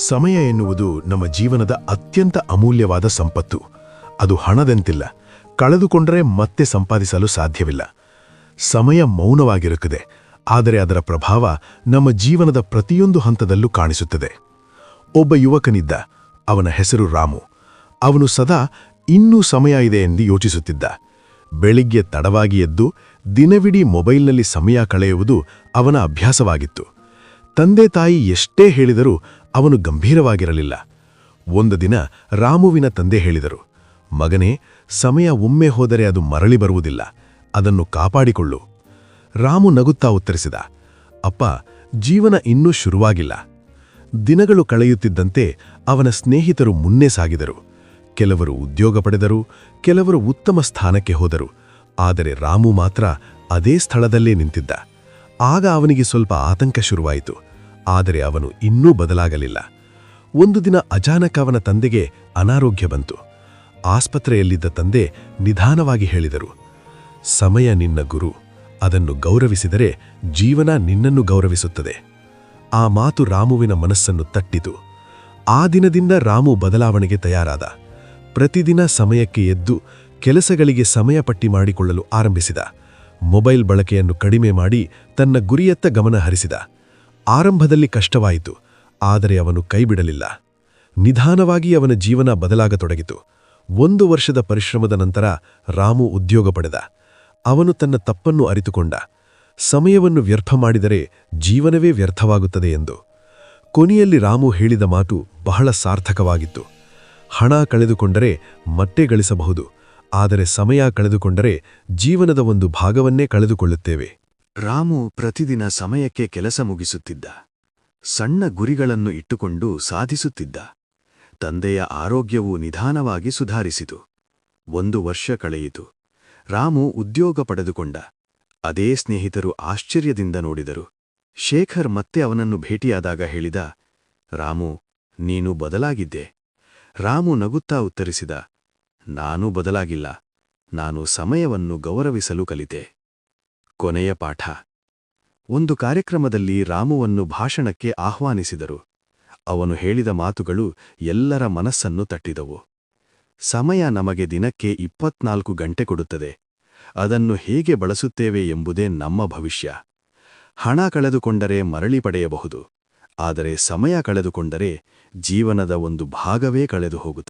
ಸಮಯ ಎನ್ನುವುದು ನಮ್ಮ ಜೀವನದ ಅತ್ಯಂತ ಅಮೂಲ್ಯವಾದ ಸಂಪತ್ತು. ಅದು ಹಣದಂತಿಲ್ಲ, ಕಳೆದುಕೊಂಡರೆ ಮತ್ತೆ ಸಂಪಾದಿಸಲು ಸಾಧ್ಯವಿಲ್ಲ. ಸಮಯ ಮೌನವಾಗಿರುತ್ತದೆ, ಆದರೆ ಅದರ ಪ್ರಭಾವ ನಮ್ಮ ಜೀವನದ ಪ್ರತಿಯೊಂದು ಹಂತದಲ್ಲೂ ಕಾಣಿಸುತ್ತದೆ. ಒಬ್ಬ ಯುವಕನಿದ್ದ, ಅವನ ಹೆಸರು ರಾಮು. ಅವನು ಸದಾ ಇನ್ನೂ ಸಮಯ ಇದೆ ಎಂದು ಯೋಚಿಸುತ್ತಿದ್ದ. ಬೆಳಿಗ್ಗೆ ತಡವಾಗಿ ಎದ್ದು ದಿನವಿಡೀ ಮೊಬೈಲ್ನಲ್ಲಿ ಸಮಯ ಕಳೆಯುವುದು ಅವನ ಅಭ್ಯಾಸವಾಗಿತ್ತು. ತಂದೆ ತಾಯಿ ಎಷ್ಟೇ ಹೇಳಿದರೂ ಅವನು ಗಂಭೀರವಾಗಿರಲಿಲ್ಲ. ಒಂದು ದಿನ ರಾಮುವಿನ ತಂದೆ ಹೇಳಿದರು, ಮಗನೇ, ಸಮಯ ಒಮ್ಮೆ ಹೋದರೆ ಅದು ಮರಳಿ ಬರುವುದಿಲ್ಲ, ಅದನ್ನು ಕಾಪಾಡಿಕೊಳ್ಳು. ರಾಮು ನಗುತ್ತಾ ಉತ್ತರಿಸಿದ, ಅಪ್ಪ, ಜೀವನ ಇನ್ನೂ ಶುರುವಾಗಿಲ್ಲ. ದಿನಗಳು ಕಳೆಯುತ್ತಿದ್ದಂತೆ ಅವನ ಸ್ನೇಹಿತರು ಮುನ್ನೆ ಸಾಗಿದರು. ಕೆಲವರು ಉದ್ಯೋಗ ಪಡೆದರು, ಕೆಲವರು ಉತ್ತಮ ಸ್ಥಾನಕ್ಕೆ ಹೋದರು. ಆದರೆ ರಾಮು ಮಾತ್ರ ಅದೇ ಸ್ಥಳದಲ್ಲೇ ನಿಂತಿದ್ದ. ಆಗ ಅವನಿಗೆ ಸ್ವಲ್ಪ ಆತಂಕ ಶುರುವಾಯಿತು, ಆದರೆ ಅವನು ಇನ್ನೂ ಬದಲಾಗಲಿಲ್ಲ. ಒಂದು ದಿನ ಅಚಾನಕ್ ಅವನ ತಂದೆಗೆ ಅನಾರೋಗ್ಯ ಬಂತು. ಆಸ್ಪತ್ರೆಯಲ್ಲಿದ್ದ ತಂದೆ ನಿಧಾನವಾಗಿ ಹೇಳಿದರು, ಸಮಯ ನಿನ್ನ ಗುರು, ಅದನ್ನು ಗೌರವಿಸಿದರೆ ಜೀವನ ನಿನ್ನನ್ನು ಗೌರವಿಸುತ್ತದೆ. ಆ ಮಾತು ರಾಮುವಿನ ಮನಸ್ಸನ್ನು ತಟ್ಟಿತು. ಆ ದಿನದಿಂದ ರಾಮು ಬದಲಾವಣೆಗೆ ತಯಾರಾದ. ಪ್ರತಿದಿನ ಸಮಯಕ್ಕೆ ಎದ್ದು ಕೆಲಸಗಳಿಗೆ ಸಮಯ ಪಟ್ಟಿ ಮಾಡಿಕೊಳ್ಳಲು ಆರಂಭಿಸಿದ. ಮೊಬೈಲ್ ಬಳಕೆಯನ್ನು ಕಡಿಮೆ ಮಾಡಿ ತನ್ನ ಗುರಿಯತ್ತ ಗಮನ ಹರಿಸಿದ. ಆರಂಭದಲ್ಲಿ ಕಷ್ಟವಾಯಿತು, ಆದರೆ ಅವನು ಕೈಬಿಡಲಿಲ್ಲ. ನಿಧಾನವಾಗಿ ಅವನ ಜೀವನ ಬದಲಾಗತೊಡಗಿತು. 1 ವರ್ಷದ ಪರಿಶ್ರಮದ ನಂತರ ರಾಮು ಉದ್ಯೋಗ ಪಡೆದ. ಅವನು ತನ್ನ ತಪ್ಪನ್ನು ಅರಿತುಕೊಂಡ. ಸಮಯವನ್ನು ವ್ಯರ್ಥ ಮಾಡಿದರೆ ಜೀವನವೇ ವ್ಯರ್ಥವಾಗುತ್ತದೆ ಎಂದು. ಕೊನೆಯಲ್ಲಿ ರಾಮು ಹೇಳಿದ ಮಾತು ಬಹಳ ಸಾರ್ಥಕವಾಗಿತ್ತು. ಹಣ ಕಳೆದುಕೊಂಡರೆ ಮತ್ತೆ ಗಳಿಸಬಹುದು, ಆದರೆ ಸಮಯ ಕಳೆದುಕೊಂಡರೆ ಜೀವನದ ಒಂದು ಭಾಗವನ್ನೇ ಕಳೆದುಕೊಳ್ಳುತ್ತೇವೆ. ರಾಮು ಪ್ರತಿದಿನ ಸಮಯಕ್ಕೆ ಕೆಲಸ ಮುಗಿಸುತ್ತಿದ್ದ. ಸಣ್ಣ ಗುರಿಗಳನ್ನು ಇಟ್ಟುಕೊಂಡು ಸಾಧಿಸುತ್ತಿದ್ದ. ತಂದೆಯ ಆರೋಗ್ಯವು ನಿಧಾನವಾಗಿ ಸುಧಾರಿಸಿತು. 1 ವರ್ಷ ಕಳೆಯಿತು. ರಾಮು ಉದ್ಯೋಗ ಪಡೆದುಕೊಂಡ. ಅದೇ ಸ್ನೇಹಿತರು ಆಶ್ಚರ್ಯದಿಂದ ನೋಡಿದರು. ಶೇಖರ್ ಮತ್ತೆ ಅವನನ್ನು ಭೇಟಿಯಾದಾಗ ಹೇಳಿದ, ರಾಮು, ನೀನು ಬದಲಾಗಿದ್ದೆ. ರಾಮು ನಗುತ್ತಾ ಉತ್ತರಿಸಿದ, ನಾನೂ ಬದಲಾಗಿಲ್ಲ, ನಾನು ಸಮಯವನ್ನು ಗೌರವಿಸಲು ಕಲಿತೆ. ಕೊನೆಯ ಪಾಠ. ಒಂದು ಕಾರ್ಯಕ್ರಮದಲ್ಲಿ ರಾಮುವನ್ನು ಭಾಷಣಕ್ಕೆ ಆಹ್ವಾನಿಸಿದರು. ಅವನು ಹೇಳಿದ ಮಾತುಗಳು ಎಲ್ಲರ ಮನಸ್ಸನ್ನು ತಟ್ಟಿದವು. ಸಮಯ ನಮಗೆ ದಿನಕ್ಕೆ 24 ಗಂಟೆ ಕೊಡುತ್ತದೆ. ಅದನ್ನು ಹೇಗೆ ಬಳಸುತ್ತೇವೆ ಎಂಬುದೇ ನಮ್ಮ ಭವಿಷ್ಯ. ಹಣ ಕಳೆದುಕೊಂಡರೆ ಮರಳಿ ಪಡೆಯಬಹುದು, ಆದರೆ ಸಮಯ ಕಳೆದುಕೊಂಡರೆ ಜೀವನದ ಒಂದು ಭಾಗವೇ ಕಳೆದು ಹೋಗುತ್ತದೆ.